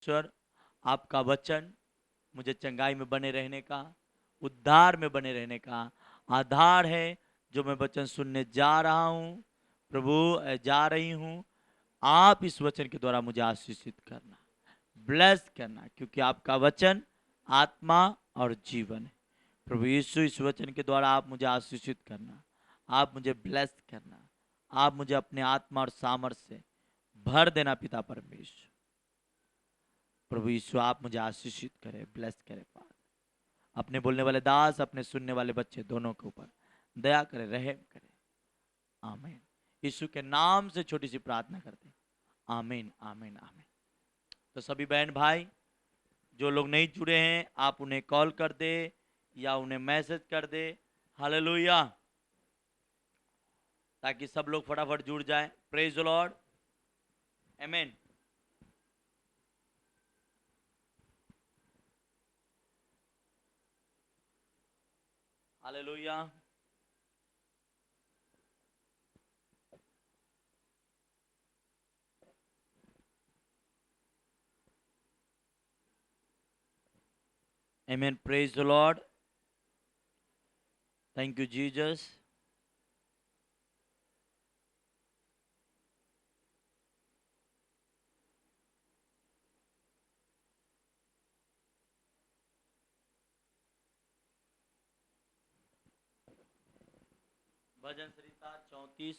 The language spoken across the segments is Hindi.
ईश्वर, आपका वचन मुझे चंगाई में बने रहने का, उद्धार में बने रहने का आधार है। जो मैं वचन सुनने जा रहा हूँ प्रभु, जा रही हूँ, आप इस वचन के द्वारा मुझे आशीषित करना, ब्लेस करना, क्योंकि आपका वचन आत्मा और जीवन है। प्रभु यीशु, इस वचन के द्वारा आप मुझे आशीषित करना, आप मुझे ब्लेस करना, आप मुझे अपने आत्मा और सामर्थ्य से भर देना पिता परमेश्वर। प्रभु यीशु, आप मुझे आशीषित करें, ब्लेस करें पाद। अपने बोलने वाले दास, अपने सुनने वाले बच्चे दोनों के ऊपर दया करें, रहम करें। आमीन। यीशु के नाम से छोटी सी प्रार्थना करते हैं। आमीन, आमीन, आमीन। तो सभी बहन भाई जो लोग नहीं जुड़े हैं, आप उन्हें कॉल कर दे या उन्हें मैसेज कर दे। हालेलुया, ताकि सब लोग फटाफट जुड़ जाएं। प्रेज द लॉर्ड, आमीन। हालेलुया। आमीन, praise the lord. Thank you Jesus. भजन संहिता 34,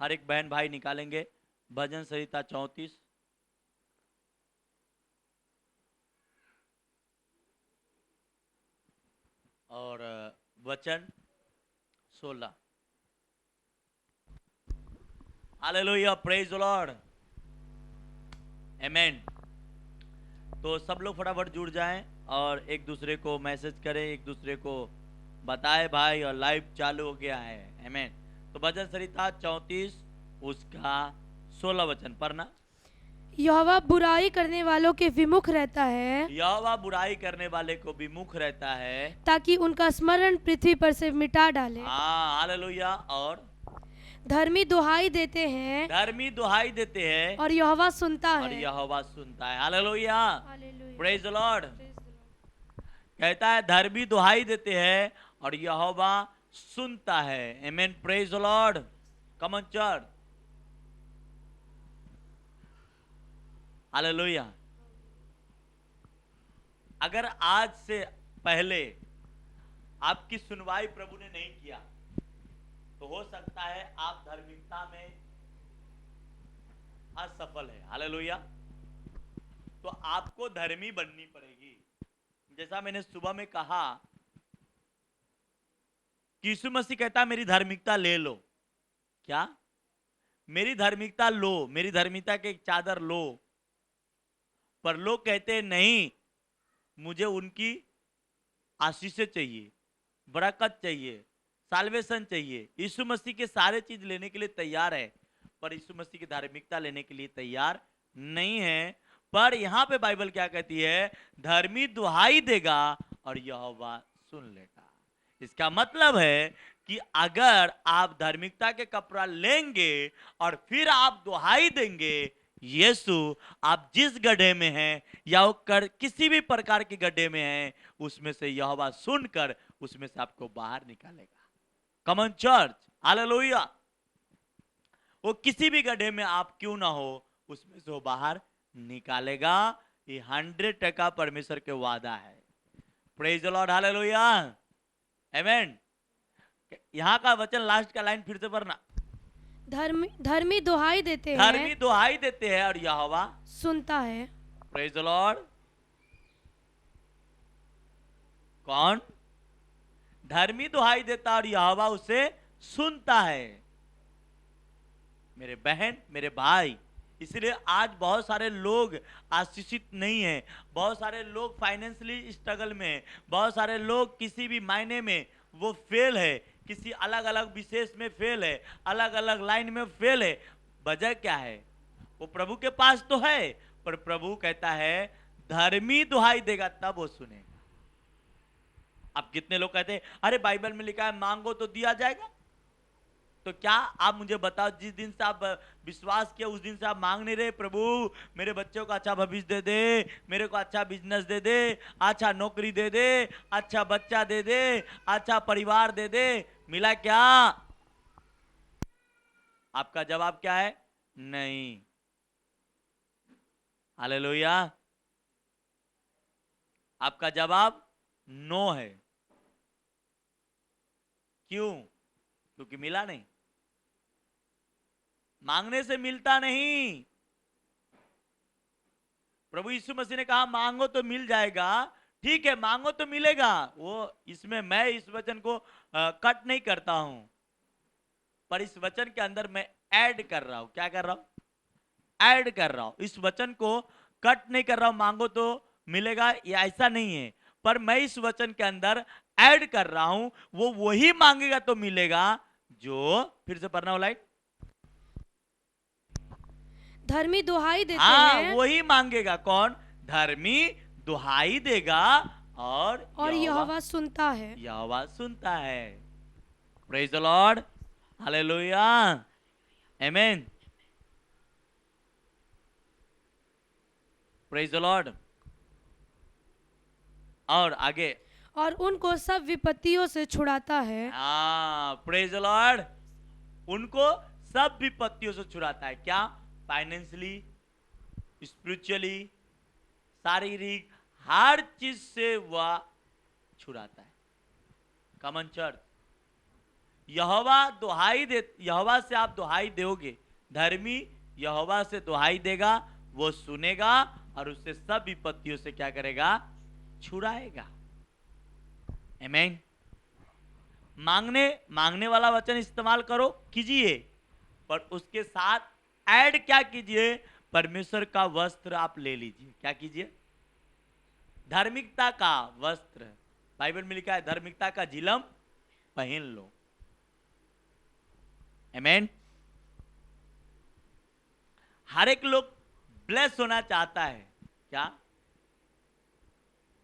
हर एक बहन भाई निकालेंगे। भजन संहिता 34 और वचन 16। हालेलुया, प्रेज द लॉर्ड, आमीन। तो सब लोग फटाफट जुड़ जाएं और एक दूसरे को मैसेज करें, एक दूसरे को बताएं भाई, और लाइव चालू हो गया है, आमीन। तो भजन संहिता 34 उसका 16 वचन पढ़ना। यहोवा बुराई करने वालों के विमुख रहता है, यहोवा बुराई करने वाले को विमुख रहता है, ताकि उनका स्मरण पृथ्वी पर से मिटा डाले। हाँ, हालेलुया। और धर्मी दुहाई देते हैं धर्मी दुहाई देते हैं और यहोवा सुनता और है। यहोवा सुनता है। Hallelujah, hallelujah. Praise the Lord. कहता है धर्मी दुहाई देते हैं और यहोवा सुनता है, आमीन। Praise the Lord. Come on church, hallelujah. अगर आज से पहले आपकी सुनवाई प्रभु ने नहीं किया तो हो सकता है आप धार्मिकता में असफल है। हालेलुया। तो आपको धर्मी बननी पड़ेगी। जैसा मैंने सुबह में कहा कि यीशु मसीह कहता मेरी धार्मिकता ले लो। क्या? मेरी धार्मिकता लो, मेरी धार्मिकता के एक चादर लो। पर लोग कहते हैं नहीं, मुझे उनकी आशीषें चाहिए, बरकत चाहिए, साल्वेशन चाहिए। यीशु मसीह के सारे चीज लेने के लिए तैयार है, पर यीशु मसीह की धार्मिकता लेने के लिए तैयार नहीं है। पर यहां पे बाइबल क्या कहती है? धर्मी दुहाई देगा और यहोवा सुन लेगा। इसका मतलब है कि अगर आप धार्मिकता के कपड़ा लेंगे और फिर आप दुहाई देंगे, यीशु आप जिस गड्ढे में हैं या वो किसी भी प्रकार के गड्ढे में हैं, उसमें से यहोवा सुनकर उसमें से आपको बाहर निकालेगा। कमन चर्च, हालेलुया। वो किसी भी गड्ढे में आप क्यों ना हो, उसमें से वो बाहर निकालेगा। ये 100% परमेश्वर के वादा है। प्रेज द लॉर्ड, हालेलुया, आमेन। यहां का वचन लास्ट का लाइन फिर से पढ़ना। धर्मी दुहाई देते हैं, धर्मी दुहाई देते हैं और यहोवा सुनता है। Praise the Lord. कौन? धर्मी दुहाई देता और यहोवा उसे सुनता है। मेरे बहन, मेरे भाई, इसलिए आज बहुत सारे लोग आशीषित नहीं हैं, बहुत सारे लोग फाइनेंशियली स्ट्रगल में हैं, बहुत सारे लोग किसी भी मायने में वो फेल है, किसी अलग अलग विशेष में फेल है, अलग अलग लाइन में फेल है। वजह क्या है? वो प्रभु के पास तो है, पर प्रभु कहता है धर्मी दुहाई देगा तब वो सुनेगा। अब कितने लोग कहते हैं अरे बाइबल में लिखा है मांगो तो दिया जाएगा। तो क्या आप मुझे बताओ, जिस दिन से आप विश्वास किया उस दिन से आप मांग नहीं रहे, प्रभु मेरे बच्चों को अच्छा भविष्य दे दे, मेरे को अच्छा बिजनेस दे दे, अच्छा नौकरी दे दे, अच्छा बच्चा दे दे, अच्छा परिवार दे दे, मिला क्या? आपका जवाब क्या है? नहीं। हालेलुया। आपका जवाब नो है। क्यों? क्योंकि मिला नहीं। मांगने से मिलता नहीं। प्रभु यीशु मसीह ने कहा मांगो तो मिल जाएगा। ठीक है, मांगो तो मिलेगा, वो इसमें मैं इस वचन को कट नहीं करता हूं, पर इस वचन के अंदर मैं ऐड कर रहा हूं। क्या कर रहा हूं? ऐड कर रहा हूं। इस वचन को कट नहीं कर रहा हूं, मांगो तो मिलेगा, ये ऐसा नहीं है, पर मैं इस वचन के अंदर ऐड कर रहा हूं, वो वही मांगेगा तो मिलेगा जो, फिर से पढ़ना हो लाइट, धर्मी दुहाई देते हाँ हैं वही मांगेगा। कौन? धर्मी दुहाई देगा और और यहोवा, यहोवा सुनता है। यहोवा सुनता है। Praise the lord. Hallelujah. Amen. Praise the Lord. और आगे, और उनको सब विपत्तियों से छुड़ाता है। हाँ प्रेज द लॉर्ड। उनको सब विपत्तियों से छुड़ाता है। क्या? फाइनेंशियली, स्पिरिचुअली, शारीरिक, हर चीज से वह छुड़ाता है। कॉमन चर्च, यहोवा दुहाई दे, यहोवा से आप दुहाई दोगे, धर्मी यहोवा से दुहाई देगा, वो सुनेगा और उससे सब विपत्तियों से क्या करेगा? छुड़ाएगा। आमीन। मांगने वाला वचन इस्तेमाल करो, कीजिए, पर उसके साथ ऐड क्या कीजिए? परमेश्वर का वस्त्र आप ले लीजिए। क्या कीजिए? धार्मिकता का वस्त्र। बाइबल में लिखा है धार्मिकता का झिलम पहन लो। आमीन। हर एक लोग ब्लेस होना चाहता है। क्या?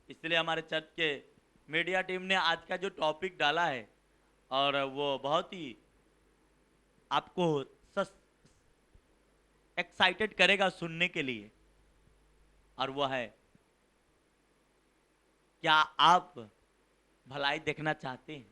इसलिए हमारे चर्च के मीडिया टीम ने आज का जो टॉपिक डाला है, और वो बहुत ही आपको एक्साइटेड करेगा सुनने के लिए, और वो है, क्या आप भलाई देखना चाहते हैं?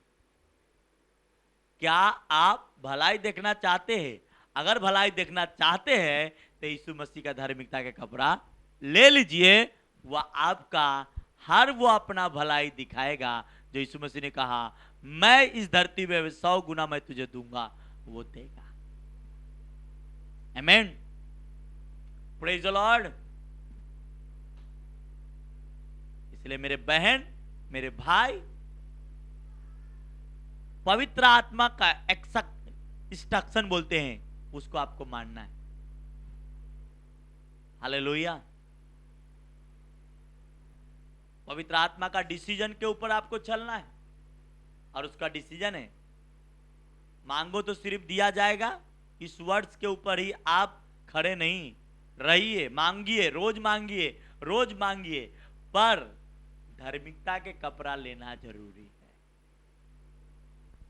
क्या आप भलाई देखना चाहते हैं? अगर भलाई देखना चाहते हैं तो यीशु मसीह का धार्मिकता का कपड़ा ले लीजिए। वह आपका हर वो अपना भलाई दिखाएगा जो यीशु मसीह ने कहा, मैं इस धरती में 100 गुना मैं तुझे दूंगा, वो देगा। आमीन। Praise the Lord. इसलिए मेरे बहन, मेरे भाई, पवित्र आत्मा का इंस्ट्रक्शन बोलते हैं, उसको आपको मानना है। हालेलुया। पवित्र आत्मा का डिसीजन के ऊपर आपको चलना है, और उसका डिसीजन है मांगो तो सिर्फ दिया जाएगा। इस वर्ड्स के ऊपर ही आप खड़े नहीं रहिए, मांगिए, रोज मांगिए, रोज मांगिए, पर धार्मिकता के कपड़ा लेना जरूरी है,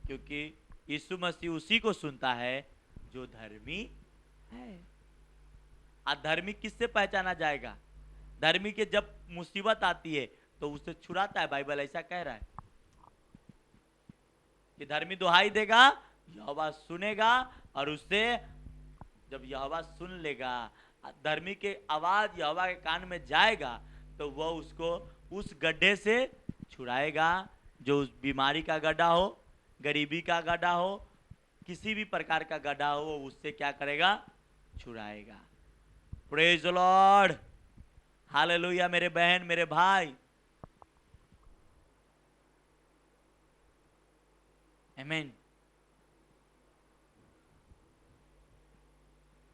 क्योंकि यीशु मसीह उसी को सुनता है जो धर्मी है। अधर्मी किससे पहचाना जाएगा? धर्मी के जब मुसीबत आती है तो उसे छुड़ाता है। बाइबल ऐसा कह रहा है कि धर्मी दुहाई देगा, यहोवा सुनेगा, और उससे जब यहोवा सुन लेगा, धर्मी के आवाज यहोवा के कान में जाएगा, तो वह उसको उस गड्ढे से छुड़ाएगा, जो उस बीमारी का गड्ढा हो, गरीबी का गड्ढा हो, किसी भी प्रकार का गड्ढा हो, वो उससे क्या करेगा? छुड़ाएगा। Praise the lord. हालेलुया। मेरे बहन, मेरे भाई, आमीन।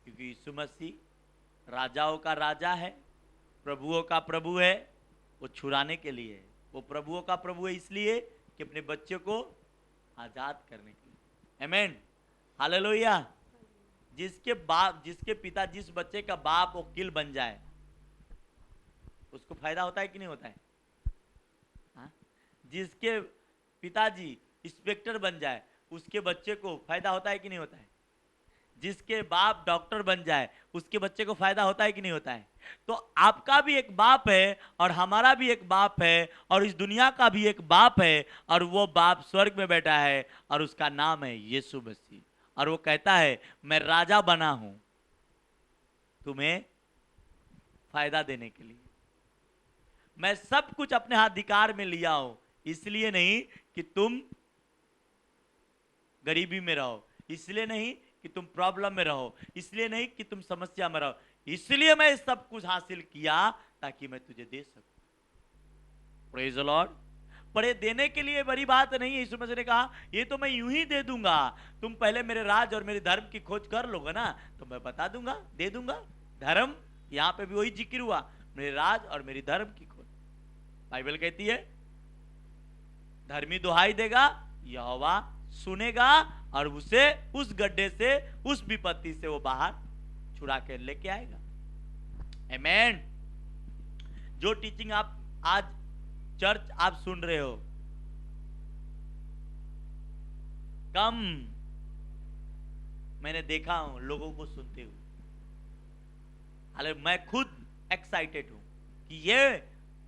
क्योंकि यीशु मसीह राजाओं का राजा है, प्रभुओं का प्रभु है, वो छुड़ाने के लिए है। वो प्रभुओं का प्रभु है इसलिए कि अपने बच्चे को आजाद करने के लिए। आमीन। हालेलुया। जिसके बाप, जिसके पिता, जिस बच्चे का बाप वकील बन जाए, उसको फायदा होता है कि नहीं होता है? हाँ? जिसके पिताजी इंस्पेक्टर बन जाए, उसके बच्चे को फायदा होता है कि नहीं होता है? जिसके बाप डॉक्टर बन जाए उसके बच्चे को फायदा होता है कि नहीं होता है? तो आपका भी एक बाप है और हमारा भी एक बाप है और इस दुनिया का भी एक बाप है, और वो बाप स्वर्ग में बैठा है और उसका नाम है यीशु मसीह। और वो कहता है मैं राजा बना हूं तुम्हें फायदा देने के लिए। मैं सब कुछ अपने अधिकार में लिया हूं, इसलिए नहीं कि तुम गरीबी में रहो, इसलिए नहीं कि तुम प्रॉब्लम में रहो, इसलिए नहीं कि तुम समस्या में रहो, इसलिए मैं सब कुछ हासिल किया ताकि मैं तुझे दे सकूं। Praise the Lord. पर ये देने के लिए बड़ी बात नहीं है। यीशु मसीह ने कहा ये तो मैं यूं ही दे दूंगा, तुम पहले मेरे राज और मेरे धर्म की खोज कर लोगे ना, तो मैं बता दूंगा, दे दूंगा। धर्म, यहां पे भी वही जिक्र हुआ, मेरे राज और मेरी धर्म की खोज। बाइबल कहती है धर्मी दुहाई देगा, यहोवा सुनेगा और उसे उस गड्ढे से, उस विपत्ति से वो बाहर छुड़ा के लेके आएगा। आमेन। जो टीचिंग आप आज चर्च आप सुन रहे हो, कम मैंने देखा हूं लोगों को सुनते हुए, हालांकि मैं खुद एक्साइटेड हूं कि ये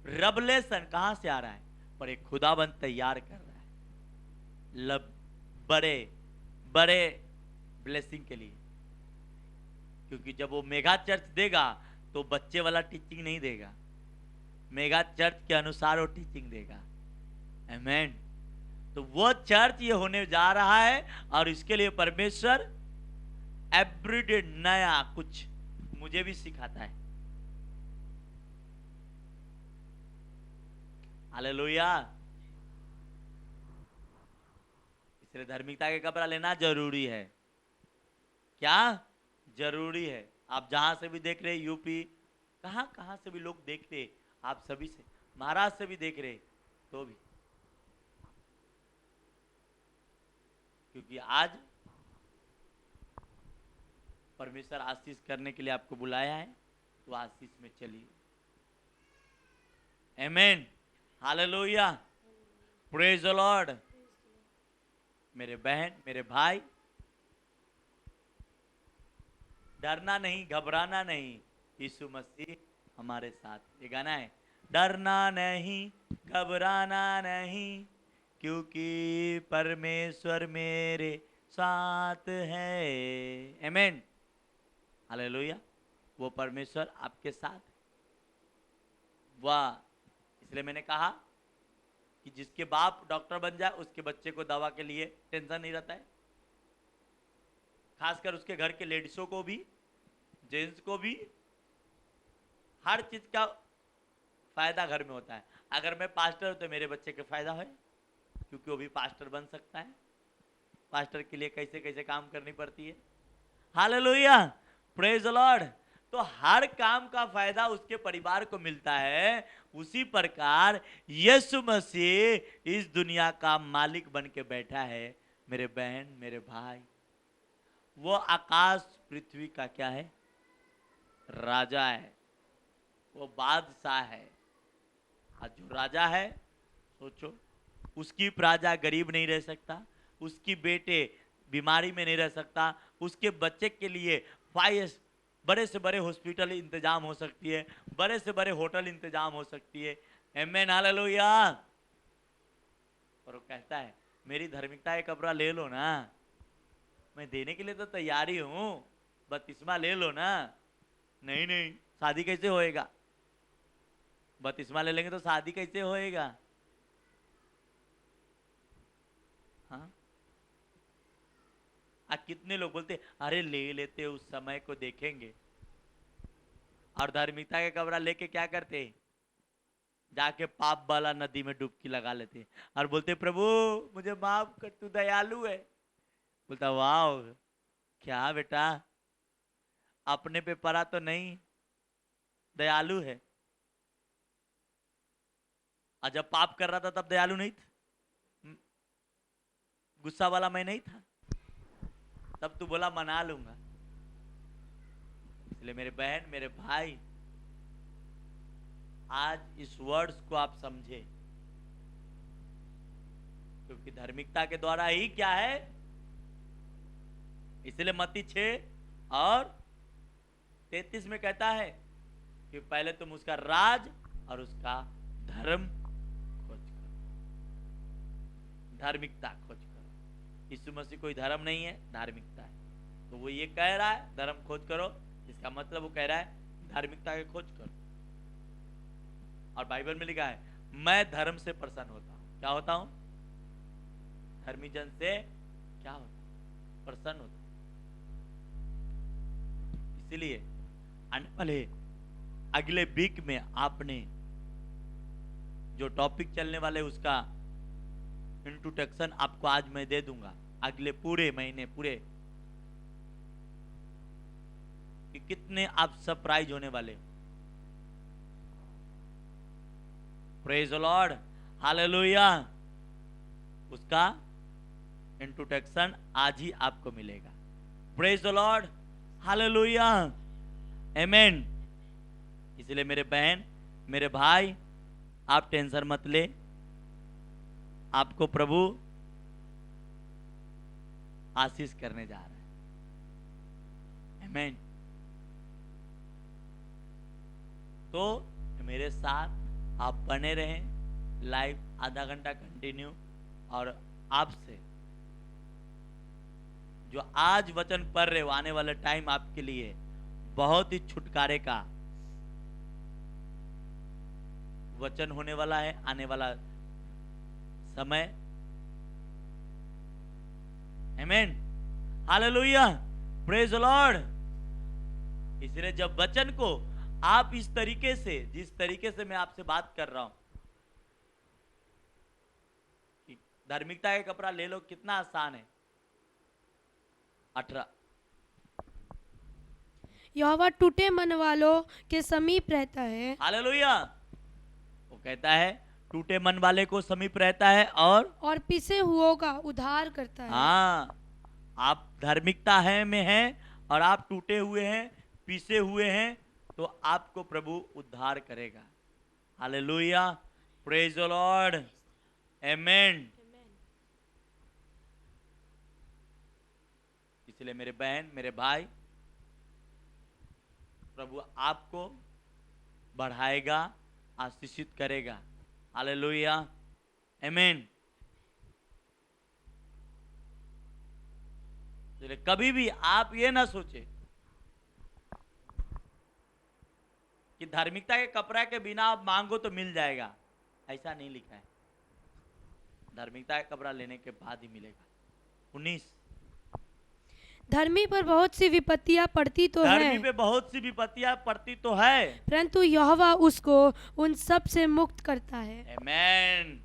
रेवलेशन कहां से आ रहा है, पर एक खुदाबंद तैयार कर रहा है बड़े बड़े ब्लेसिंग के लिए। क्योंकि जब वो मेगा चर्च देगा तो बच्चे वाला टीचिंग नहीं देगा, मेगा चर्च के अनुसार वो टीचिंग देगा। आमेन। तो वो चर्च ये होने जा रहा है और इसके लिए परमेश्वर एवरीडे नया कुछ मुझे भी सिखाता है। हालेलुया। इसलिए धार्मिकता के कपड़ा लेना जरूरी है। क्या जरूरी है? आप जहां से भी देख रहे, यूपी कहां कहां से भी लोग देख रहे, आप सभी से, महाराष्ट्र से भी देख रहे, तो भी, क्योंकि आज परमेश्वर आशीष करने के लिए आपको बुलाया है, तो आशीष में चलिए। आमेन। हालेलुया। Praise the Lord. मेरे बहन, मेरे भाई, डरना नहीं, घबराना नहीं, यीशु मसीह हमारे साथ। ये गाना है, डरना नहीं, घबराना नहीं, क्योंकि परमेश्वर मेरे साथ है। आमेन। हालेलुया। वो परमेश्वर आपके साथ है। वाह। इसलिए मैंने कहा कि जिसके बाप डॉक्टर बन जाए उसके बच्चे को दवा के लिए टेंशन नहीं रहता है। खासकर उसके घर के लेडीजों को भी, जेंट्स को भी, हर चीज का फायदा घर में होता है। अगर मैं पास्टर हूं तो मेरे बच्चे के फायदा है, क्योंकि वो भी पास्टर बन सकता है। पास्टर के लिए कैसे कैसे काम करनी पड़ती है। हालेलुया। Praise the Lord. तो हर काम का फायदा उसके परिवार को मिलता है। उसी प्रकार यीशु मसीह इस दुनिया का मालिक बन के बैठा है। मेरे बहन, मेरे भाई, वो आकाश पृथ्वी का क्या है? राजा है, वो बादशाह है। और जो राजा है, सोचो, उसकी प्रजा गरीब नहीं रह सकता, उसकी बेटे बीमारी में नहीं रह सकता, उसके बच्चे के लिए बड़े से बड़े हॉस्पिटल इंतजाम हो सकती है, बड़े से बड़े होटल इंतजाम हो सकती है। आमेन। हालेलुया। और वो कहता है मेरी धार्मिकता का कपड़ा ले लो ना, मैं देने के लिए तो तैयार ही हूं, बपतिस्मा ले लो ना। नहीं नहीं, शादी कैसे होएगा? बपतिस्मा ले लेंगे तो शादी कैसे होएगा? हाँ, कितने लोग बोलते अरे ले लेते, उस समय को देखेंगे। और धार्मिकता का कपड़ा लेके क्या करते? जाके पाप वाला नदी में डुबकी लगा लेते और बोलते प्रभु मुझे माफ कर, तू दयालु है। बोलता वाह, क्या बेटा, अपने पे पड़ा तो नहीं, दयालु है। और जब पाप कर रहा था तब दयालु नहीं था, गुस्सा वाला मैं नहीं था, तब तू बोला मना लूंगा। इसलिए मेरे बहन, मेरे भाई, आज इस वर्ड्स को आप समझे, क्योंकि धार्मिकता के द्वारा ही क्या है? इसलिए मत्ती 6:33 में कहता है कि पहले तुम उसका राज और उसका धर्म खोज करो, धार्मिकता खोज करो। यीशु मसीह कोई धर्म नहीं है, धार्मिकता है। तो वो ये कह रहा है धर्म खोज करो, इसका मतलब वो कह रहा है धार्मिकता की खोज करो। और बाइबल में लिखा है मैं धर्म से प्रसन्न होता हूं। क्या होता हूं? धर्मी जन से क्या होता हूं? प्रसन्न होता हूं। इसीलिए आने वाले अगले वीक में आपने जो टॉपिक चलने वाले उसका इंट्रोडक्शन आपको आज मैं दे दूंगा, अगले पूरे महीने पूरे, कि कितने आप सरप्राइज होने वाले। Praise the lord, hallelujah. उसका इंट्रोडक्शन आज ही आपको मिलेगा। प्रेज द लॉर्ड, हालेलुया, आमेन। इसलिए मेरे बहन, मेरे भाई, आप टेंशन मत ले, आपको प्रभु आशीष करने जा रहा है, आमेन। तो मेरे साथ आप बने रहें, लाइव आधा घंटा कंटिन्यू। और आपसे जो आज वचन पढ़ रहे हो, आने वाला टाइम आपके लिए बहुत ही छुटकारे का वचन होने वाला है। आने वाला समय, आमेन, हालेलुया, प्रेज द लॉर्ड। इसलिए जब वचन को आप इस तरीके से, जिस तरीके से मैं आपसे बात कर रहा हूं, धार्मिकता का कपड़ा ले लो, कितना आसान है। 18 यहोवा टूटे मन वालों के समीप रहता है। हालेलुया। वो कहता है टूटे मन वाले को समीप रहता है और पिसे हुओं का उद्धार करता है। हाँ, आप धार्मिकता है में हैं और आप टूटे हुए हैं, पीसे हुए हैं, तो आपको प्रभु उद्धार करेगा। हालेलुया, प्रेज द लॉर्ड, आमेन। इसलिए मेरे बहन, मेरे भाई, प्रभु आपको बढ़ाएगा, आशीषित करेगा। हालेलुया, आमेन। इसलिए कभी भी आप ये ना सोचे कि धार्मिकता के कपड़ा के बिना आप मांगो तो मिल जाएगा, ऐसा नहीं लिखा है। धार्मिकता का कपड़ा लेने के बाद ही मिलेगा। 19 धर्मी पर बहुत सी विपत्तियां पड़ती तो धर्मी है, पे बहुत सी विपत्तियां पड़ती तो है, परंतु यहोवा उसको उन सब से मुक्त करता है। आमेन,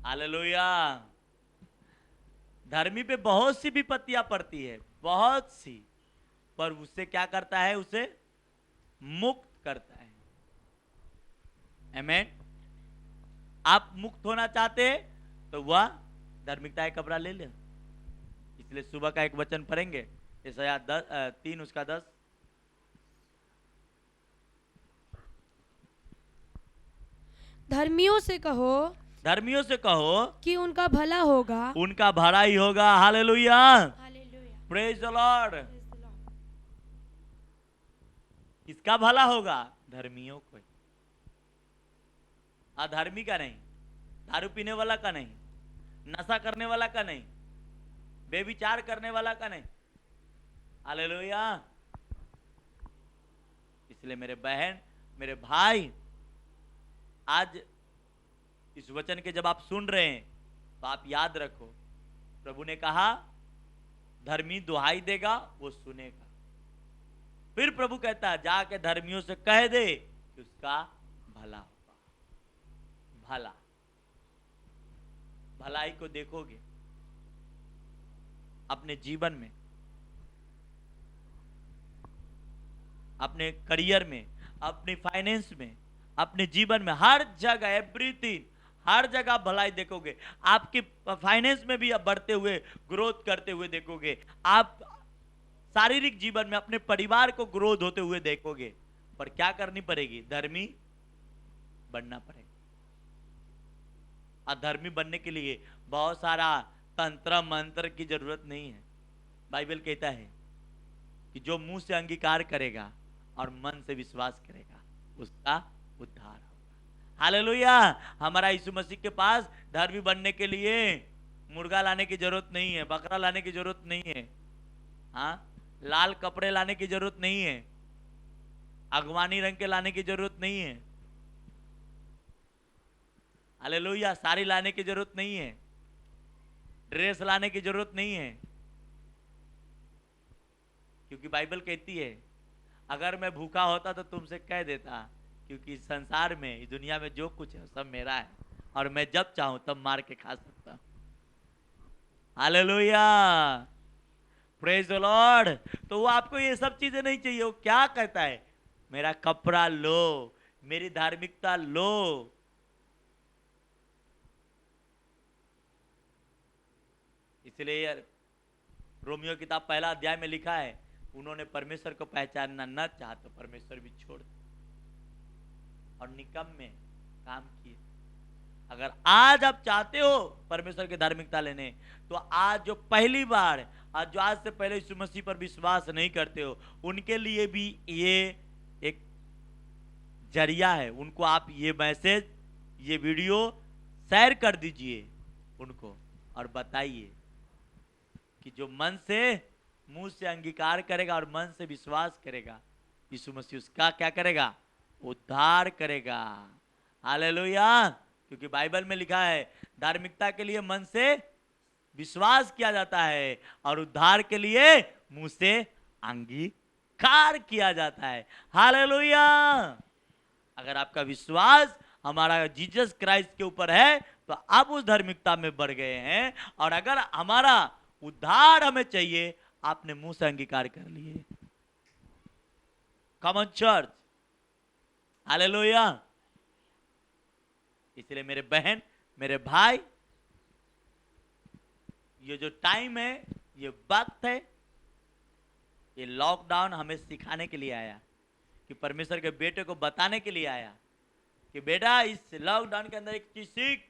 हालेलुया। धर्मी पे बहुत सी विपत्तियां पड़ती है, बहुत सी, पर उससे क्या करता है? उसे मुक्त करता है, आमेन। आप मुक्त होना चाहते हैं तो वह धार्मिकता का कपड़ा ले ले। इसलिए सुबह का एक वचन पढ़ेंगे, यशायाह 3 उसका 10। धर्मियों से कहो धर्मियों से कहो कि उनका भला होगा। उनका भला ही होगा। Hallelujah, hallelujah, praise the Lord. किसका भला होगा? धर्मियों को, अधर्मी का नहीं, दारू पीने वाला का नहीं, नशा करने वाला का नहीं, बेविचार करने वाला का नहीं। हालेलुया। इसलिए मेरे बहन, मेरे भाई, आज इस वचन के जब आप सुन रहे हैं तो आप याद रखो, प्रभु ने कहा धर्मी दुहाई देगा, वो सुनेगा। फिर प्रभु कहता है जाके धर्मियों से कह दे कि उसका भला होगा। भला, भलाई को देखोगे अपने जीवन में, अपने करियर में, अपने फाइनेंस में, अपने जीवन में, हर जगह, एवरीथिंग, हर जगह भलाई देखोगे। आपके फाइनेंस में भी आप बढ़ते हुए, ग्रोथ करते हुए देखोगे। आप शारीरिक जीवन में अपने परिवार को ग्रोथ होते हुए देखोगे। पर क्या करनी पड़ेगी? धर्मी बनना पड़ेगा। अधर्मी बनने के लिए बहुत सारा तंत्र मंत्र की जरूरत नहीं है। बाइबल कहता है कि जो मुंह से अंगीकार करेगा और मन से विश्वास करेगा उसका उद्धार होगा। हालेलुया। हमारा यीशु मसीह के पास धर्मी बनने के लिए मुर्गा लाने की जरूरत नहीं है, बकरा लाने की जरूरत नहीं है, हाँ, लाल कपड़े लाने की जरूरत नहीं है, अगवानी रंग के लाने की जरूरत नहीं है, हालेलुया, साड़ी लाने की जरूरत नहीं है, ड्रेस लाने की जरूरत नहीं है, क्योंकि बाइबल कहती है अगर मैं भूखा होता तो तुमसे कह देता, क्योंकि इस संसार में, इस दुनिया में जो कुछ है सब मेरा है और मैं जब चाहूं तब मार के खा सकता हूं। Hallelujah, praise the Lord. तो वो आपको ये सब चीजें नहीं चाहिए, वो क्या कहता है, मेरा कपड़ा लो, मेरी धार्मिकता लो। इसलिए यार रोमियो किताब पहला अध्याय में लिखा है, उन्होंने परमेश्वर को पहचानना न चाहा तो परमेश्वर भी छोड़ और निकम में काम किए। अगर आज आप चाहते हो परमेश्वर की धार्मिकता लेने, तो आज जो पहली बार, आज जो आज से पहले यीशु मसीह पर विश्वास नहीं करते हो, उनके लिए भी ये एक जरिया है। उनको आप ये मैसेज, ये वीडियो शेयर कर दीजिए उनको और बताइए कि जो मन से, मुंह से अंगीकार करेगा और मन से विश्वास करेगा, यीशु मसीह उसका क्या करेगा, उद्धार करेगा। हालेलुया। क्योंकि बाइबल में लिखा है धार्मिकता के लिए मन से विश्वास किया जाता है और उद्धार के लिए मुंह से अंगीकार किया जाता है। हालेलुया। अगर आपका विश्वास हमारा जीसस क्राइस्ट के ऊपर है तो आप उस धार्मिकता में बढ़ गए हैं, और अगर हमारा उद्धार हमें चाहिए, आपने मुंह से अंगीकार कर लिए। Common church, hallelujah. इसलिए मेरे बहन, मेरे भाई, ये जो टाइम है, ये वक्त है, ये लॉकडाउन हमें सिखाने के लिए आया, कि परमेश्वर के बेटे को बताने के लिए आया कि बेटा इस लॉकडाउन के अंदर एक चीज सीख।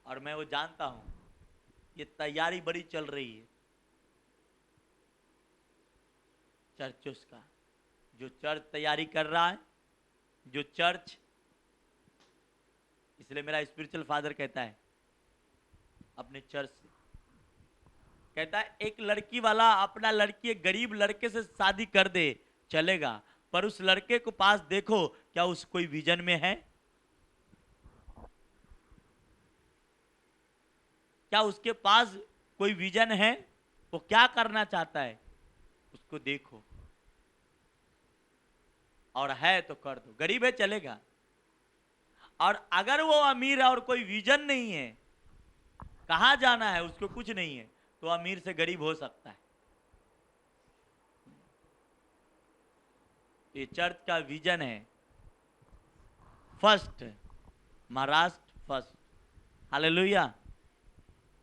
और मैं वो जानता हूं, ये तैयारी बड़ी चल रही है चर्चों का। जो चर्च तैयारी कर रहा है, जो चर्च, इसलिए मेरा स्पिरिचुअल फादर कहता है अपने चर्च से, कहता है एक लड़की वाला अपना लड़की, एक गरीब लड़के से शादी कर दे चलेगा, पर उस लड़के को पास देखो क्या उस कोई विजन में है, क्या उसके पास कोई विजन है, वो क्या करना चाहता है, उसको देखो, और है तो कर दो। गरीब है चलेगा, और अगर वो अमीर है और कोई विजन नहीं है, कहां जाना है उसको कुछ नहीं है, तो अमीर से गरीब हो सकता है। ये चर्च का विजन है, first Maharashtra first. Hallelujah,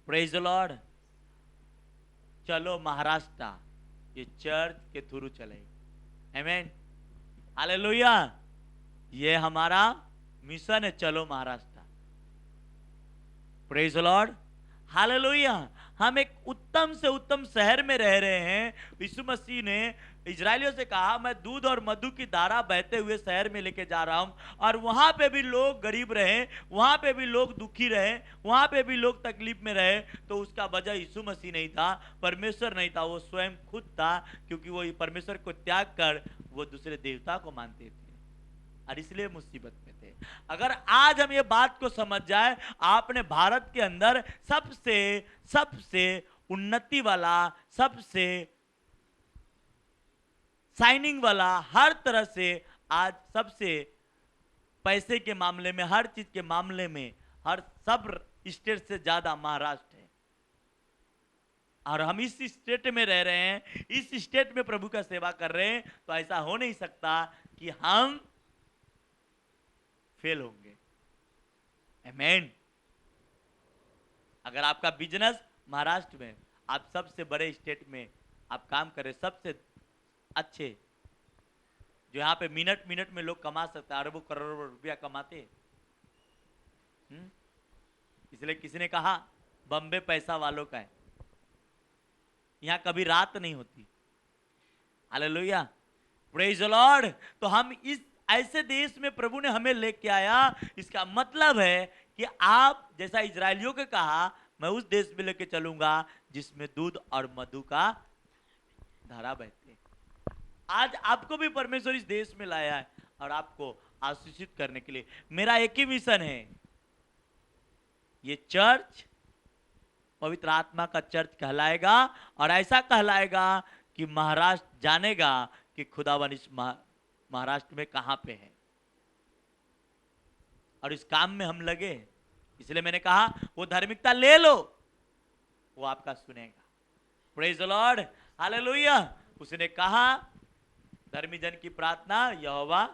praise the Lord. चलो महाराष्ट्र, ये चर्च के थ्रू चलेगी। आमीन, हालेलुया। ये हमारा मिशन है, चलो Maharashtra. Praise the lord, hallelujah. हम एक उत्तम से उत्तम शहर में रह रहे हैं। यीशु मसीह ने इजरायलियों से कहा मैं दूध और मधु की धारा बहते हुए शहर में लेके जा रहा हूं, और वहां पे भी लोग गरीब रहे, वहां पे भी लोग दुखी रहे, वहां पे भी लोग तकलीफ में रहे। तो उसका वजह यीशु मसीह नहीं था, परमेश्वर नहीं था, वो स्वयं खुद था, क्योंकि वो परमेश्वर को त्याग कर वो दूसरे देवता को मानते थे और इसलिए मुसीबत में थे। अगर आज हम ये बात को समझ जाए, आपने भारत के अंदर सबसे सबसे उन्नति वाला, सबसे शाइनिंग वाला, हर तरह से आज सबसे पैसे के मामले में, हर चीज के मामले में, हर सब स्टेट से ज्यादा महाराष्ट्र है। और हम इस स्टेट में रह रहे हैं, इस स्टेट में प्रभु का सेवा कर रहे हैं, तो ऐसा हो नहीं सकता कि हम फेल होंगे। आमीन। अगर आपका बिजनेस महाराष्ट्र में, आप सबसे बड़े स्टेट में आप काम करें, सबसे अच्छे, जो यहाँ पे मिनट मिनट में लोग कमा सकते हैं, अरबों करोड़ों रुपया कमाते। इसलिए किसी ने कहा बम्बे पैसा वालों का है। यहाँ कभी रात नहीं होती। Hallelujah, praise the Lord. तो हम इस ऐसे देश में प्रभु ने हमें लेके आया। इसका मतलब है कि आप जैसा इजरायलियों के कहा, मैं उस देश में लेके चलूंगा जिसमें दूध और मधु का धारा बहते। आज आपको भी परमेश्वर इस देश में लाया है और आपको आशीषित करने के लिए। मेरा एक ही मिशन है, ये चर्च पवित्र आत्मा का चर्च कहलाएगा, और ऐसा कहलाएगा कि महाराष्ट्र जानेगा कि खुदावन इस महाराष्ट्र में कहां पे है, और इस काम में हम लगे। इसलिए मैंने कहा वो धार्मिकता ले लो, वो आपका सुनेगा। Praise the lord, hallelujah. उसने कहा धर्मी जन की प्रार्थना यहोवा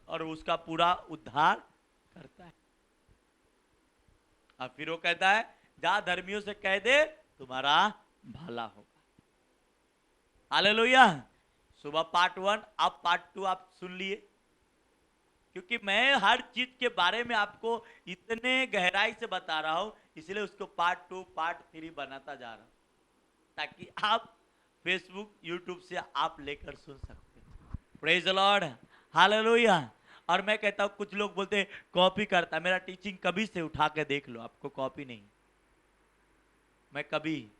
और उसका पूरा उद्धार करता है। और फिर वो कहता है जा धर्मियों से कह दे तुम्हारा भला होगा। हालेलुया। सुबह पार्ट 1, अब पार्ट 2 आप सुन लिए, क्योंकि मैं हर चीज के बारे में आपको इतने गहराई से बता रहा हूं, इसलिए उसको पार्ट 2 पार्ट 3 बनाता जा रहा हूं, ताकि आप फेसबुक यूट्यूब से आप लेकर सुन सकते हैं। Praise the lord, hallelujah. और मैं कहता हूं कुछ लोग बोलते हैं कॉपी करता, मेरा टीचिंग कभी से उठा के देख लो, आपको कॉपी नहीं। मैं कभी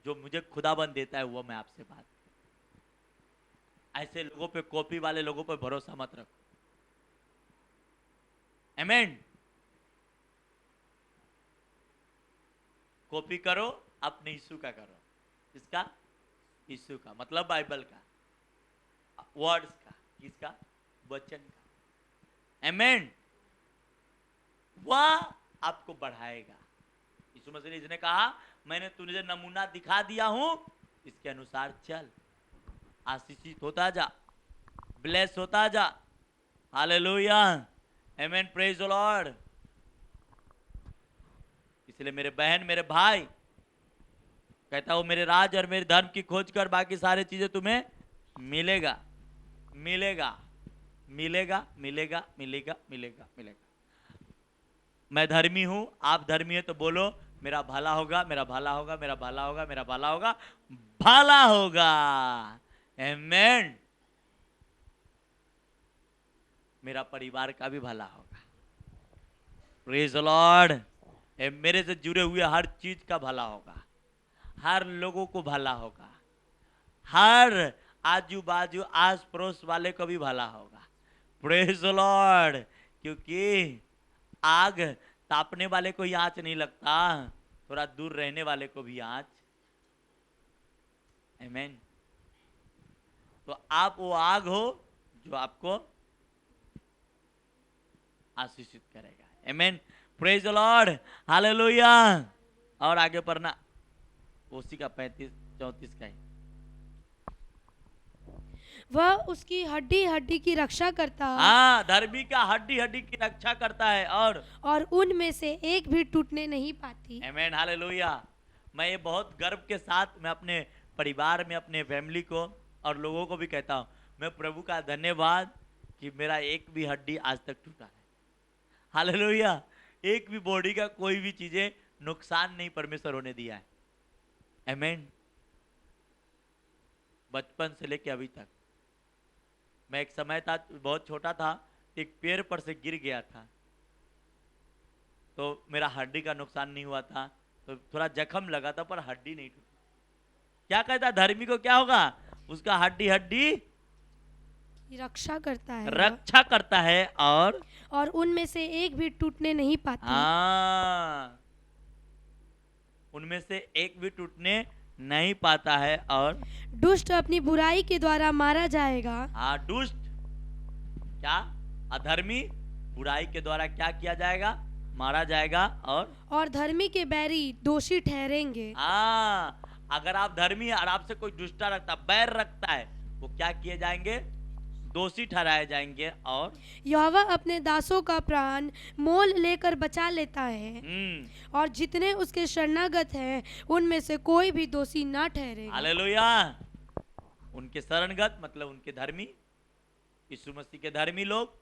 जो मुझे खुदाबंद देता है वो मैं आपसे बात, ऐसे लोगों पे, कॉपी वाले लोगों पे भरोसा मत रखो। आमीन। कॉपी करो अपने यीशु का करो। किसका? यीशु का, मतलब बाइबल का, वर्ड्स का, किसका? वचन का। आमीन। वह आपको बढ़ाएगा। यीशु मसीह ने इसने कहा मैंने तुझे नमूना दिखा दिया हूं, इसके अनुसार चल, आशीषित होता जा, ब्लेस होता जा। हालेलुया, आमीन, प्रेज द लॉर्ड। इसलिए मेरे बहन, मेरे भाई, कहता हूं मेरे राज और मेरे धर्म की खोज कर, बाकी सारी चीजें तुम्हें मिलेगा, मिलेगा, मिलेगा, मिलेगा, मिलेगा, मिलेगा, मिलेगा। मैं धर्मी हूं, आप धर्मी है तो बोलो मेरा भला होगा, मेरा भला होगा, मेरा भला होगा, मेरा भला होगा, भला होगा। आमीन। मेरा परिवार का भी भला होगा। Praise the Lord. मेरे से जुड़े हुए हर चीज का भला होगा, हर लोगों को भला होगा, हर आजू बाजू आस पड़ोस वाले को भी भला होगा। Praise the Lord. क्योंकि आग तापने वाले को ही आंच नहीं लगता, थोड़ा दूर रहने वाले को भी आंच। आमीन। तो आप वो आग हो जो आपको आशीषित करेगा। आमीन, प्रेज द लॉर्ड, हालेलुया। और आगे पढ़ना उसी का 35-34 का ही। वह उसकी हड्डी हड्डी की रक्षा करता है, हाँ, धर्मी का हड्डी हड्डी की रक्षा करता है, और उनमें से एक भी टूटने नहीं पाती। आमीन, हालेलुया। मैं ये बहुत गर्व के साथ मैं अपने परिवार में, अपने फैमिली को और लोगों को भी कहता हूँ, मैं प्रभु का धन्यवाद कि मेरा एक भी हड्डी आज तक टूटा है। हालेलुया। एक भी बॉडी का कोई भी चीजें नुकसान नहीं परमेश्वर होने दिया है। आमीन। बचपन से लेके अभी तक, मैं एक समय था बहुत छोटा था, एक पेड़ पर से गिर गया था, तो मेरा हड्डी का नुकसान नहीं हुआ था, तो थोड़ा जख्म लगा था पर हड्डी नहीं टूटी। क्या कहता धर्मी को क्या होगा? उसका हड्डी हड्डी की रक्षा करता है, रक्षा करता है, और उनमें से एक भी टूटने नहीं पाती। हाँ, उनमें से एक भी टूटने नहीं पाता है। और दुष्ट अपनी बुराई के द्वारा मारा जाएगा। हाँ, दुष्ट क्या? अधर्मी बुराई के द्वारा क्या किया जाएगा? मारा जाएगा। और धर्मी के बैरी दोषी ठहरेंगे। हाँ, अगर आप धर्मी और आपसे कोई दुष्टा रखता, बैर रखता है, वो क्या किए जाएंगे? दोषी ठहराए जाएंगे। और यहोवा अपने दासों का प्राण मोल लेकर बचा लेता है, और जितने उसके शरणागत हैं उनमें से कोई भी दोषी ना ठहरेगा। हालेलुया। उनके शरणगत मतलब उनके धर्मी, यीशु मसीह के धर्मी लोग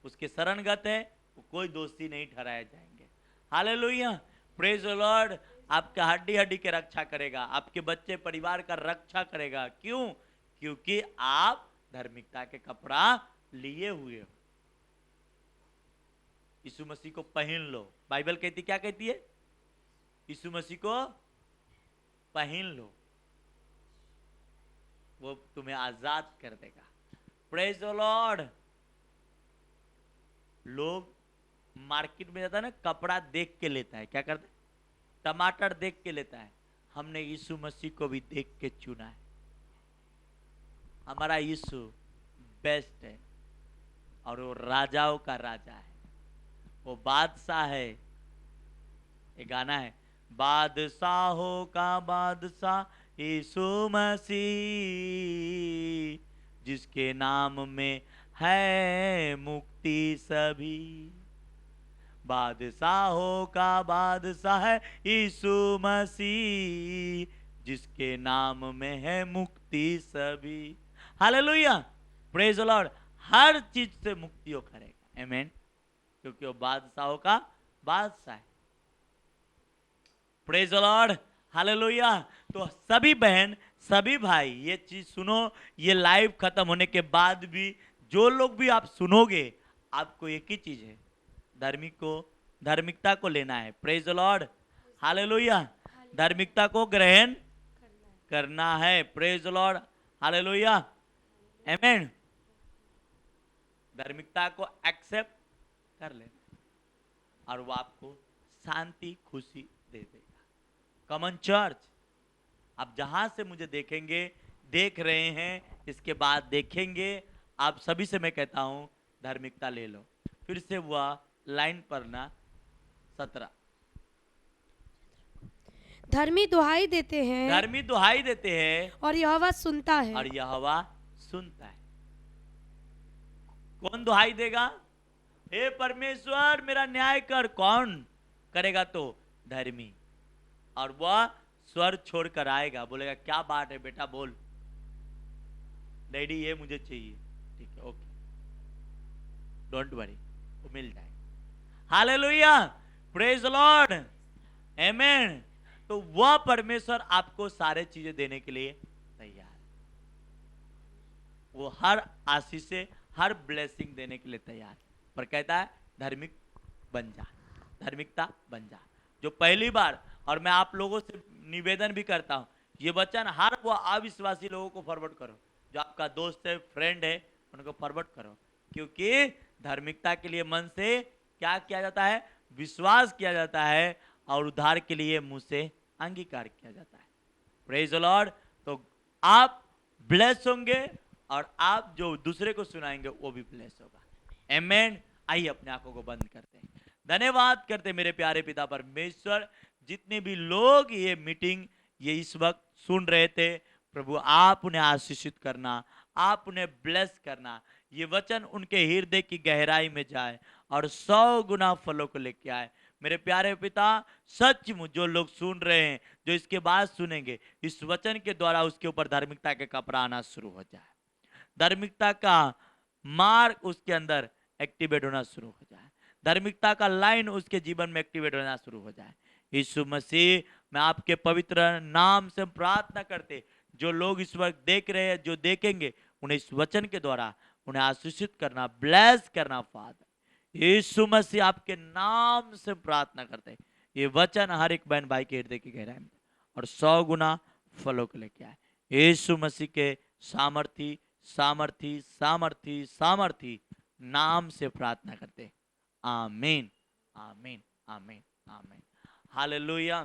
उसके शरणगत है, वो कोई दोषी नहीं ठहराए जाएंगे। हालेलुया, प्रेज द लॉर्ड, आपके हड्डी हड्डी के रक्षा करेगा, आपके बच्चे परिवार का रक्षा करेगा। क्यों? क्योंकि आप धार्मिकता के कपड़ा लिए हुए हो। यीशु मसीह को पहन लो। बाइबल कहती, क्या कहती है? यीशु मसीह को पहन लो, वो तुम्हें आजाद कर देगा। Praise the Lord. लोग मार्केट में जाता है ना, कपड़ा देख के लेता है। क्या करता है? टमाटर देख के लेता है। हमने यीशु मसीह को भी देख के चुना है। हमारा यीशु बेस्ट है और वो राजाओं का राजा है, वो बादशाह है। ये गाना है, बादशाहों का बादशाह यीशु मसीह, जिसके नाम में है मुक्ति सभी। बादशाहों का बादशाह है यीशु मसीह, जिसके नाम में है मुक्ति सभी। हालेलुया, प्रेज द लॉर्ड। हर चीज से मुक्ति हो करेगा। आमीन। क्योंकि वो बादशाहों का बादशाह है। Praise the lord. हालेलुया। तो सभी बहन, सभी भाई, ये चीज सुनो। ये लाइव खत्म होने के बाद भी जो लोग भी आप सुनोगे, आपको एक ही चीज है, धार्मिकता को लेना है। Praise the lord. हालेलुया। धार्मिकता को ग्रहण करना है। Praise the lord. हालेलुया। आमीन। धार्मिकता को एक्सेप्ट कर लेना और वो आपको शांति, खुशी दे देगा। कॉमन चर्च, आप जहां से मुझे देखेंगे, देख रहे हैं, इसके बाद देखेंगे, आप सभी से मैं कहता हूं, धार्मिकता ले लो। फिर से वह लाइन पढ़ना 17। धर्मी दुहाई देते हैं, धर्मी दुहाई देते हैं और यहोवा सुनता है। और यहोवा सुनता है। कौन दुहाई देगा? हे परमेश्वर मेरा न्याय कर। कौन करेगा? तो धर्मी। और वह स्वर छोड़कर आएगा, बोलेगा क्या बात है बेटा, बोल। डैडी ये मुझे चाहिए। ठीक है, ओके, डोंट वरी, वो मिल जाएगा। हालेलुया, प्रेज द लॉर्ड, आमेन। तो वह परमेश्वर आपको सारे चीजें देने के लिए तैयार है। वो हर आशीष से, हर ब्लेसिंग देने के लिए तैयार है। पर कहता है धार्मिक बन जा, धार्मिकता बन जा। जो पहली बार, और मैं आप लोगों से निवेदन भी करता हूं, ये वचन हर वो अविश्वासी लोगों को फॉरवर्ड करो। जो आपका दोस्त है, फ्रेंड है, उनको फॉरवर्ड करो। क्योंकि धार्मिकता के लिए मन से क्या किया जाता है? विश्वास किया जाता है, और उद्धार के लिए मुंह से अंगीकार किया जाता है। Praise the Lord. तो आप ब्लेस होंगे और आप जो दूसरे को सुनाएंगे वो भी ब्लेस होगा। आमेन। आइए अपने आंखों को बंद करते हैं। धन्यवाद करते मेरे प्यारे पिता परमेश्वर, जितने भी लोग ये मीटिंग ये इस वक्त सुन रहे थे, प्रभु आप उन्हें आशीषित करना, आप उन्हें ब्लेस करना। ये वचन उनके हृदय की गहराई में जाए और 100 गुना फलों को लेके आए। मेरे प्यारे पिता, सचमुच जो लोग सुन रहे हैं, जो इसके बाद सुनेंगे, इस वचन के द्वारा उसके ऊपर धार्मिकता के कपड़ा आना शुरू हो जाए। धार्मिकता का मार्ग उसके अंदर एक्टिवेट होना शुरू हो जाए। धार्मिकता का लाइन उसके जीवन में एक्टिवेट होना शुरू हो जाए। यीशु मसीह, मैं आपके पवित्र नाम से प्रार्थना करते, जो लोग इस वक्त देख रहे हैं, जो देखेंगे, उन्हें इस वचन के द्वारा उन्हें आशीषित करना, ब्लेस करना। फादर यीशु मसीह आपके नाम से प्रार्थना करते हैं, ये वचन हर एक बहन भाई के हृदय की गहराई में और 100 गुना फलों को लेके आए। यीशु मसीह के सामर्थी सामर्थी सामर्थी सामर्थी नाम से प्रार्थना करते। आमीन, आमीन, आमीन, आमीन। हालेलुया।